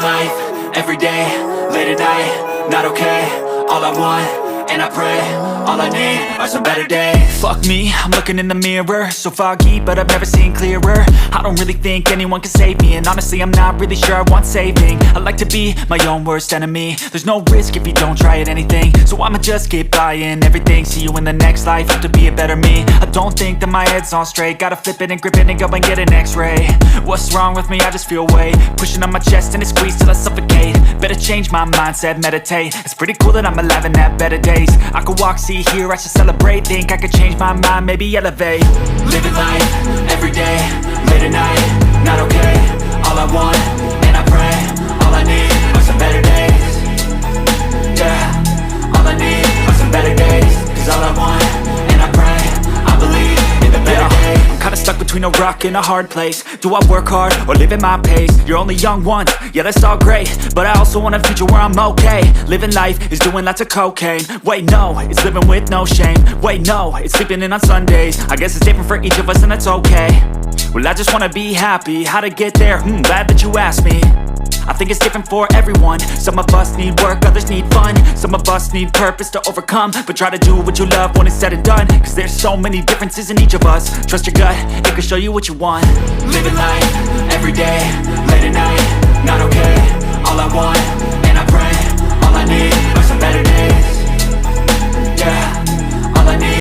life, everyday, late at night, not okay. All I want, and I pray, all I need are some better days. Fuck me, I'm looking in the mirror, so foggy, but I've never seen clearer. I don't really think anyone can save me, and honestly I'm not really sure I want saving. I like to be my own worst enemy. There's no risk if you don't try at anything, so I'ma just keep buying everything. See you in the next life, have to be a better me. I don't think that my head's on straight, gotta flip it and grip it and go and get an x-ray. What's wrong with me? I just feel weight pushing on my chest and it squeezes till I suffocate. Better change my mindset, meditate. It's pretty cool that I'm alive and have better days. I could walk, see, hear, I should celebrate. Think I could change my mind, maybe elevate. Living life, everyday, late at night, not okay. All I want, and I pray, all I need are some better days. Yeah, all I need are some better days. Cause all I want, and I pray, I believe in the better days. I'm kinda stuck between a rock and a hard place. Do I work hard or live at my pace? You're only young once, yeah that's all great, but I also want a future where I'm okay. Living life is doing lots of cocaine. Wait no, it's living with no shame. Wait no, it's sleeping in on Sundays. I guess it's different for each of us and that's okay. Well I just wanna be happy, how to get there? Glad that you asked me. I think it's different for everyone. Some of us need work, others need fun. Some of us need purpose to overcome. But try to do what you love when it's said and done, cause there's so many differences in each of us. Trust your gut, it can show you what you want. Living life, everyday, late at night, not okay. All I want, and I pray, all I need are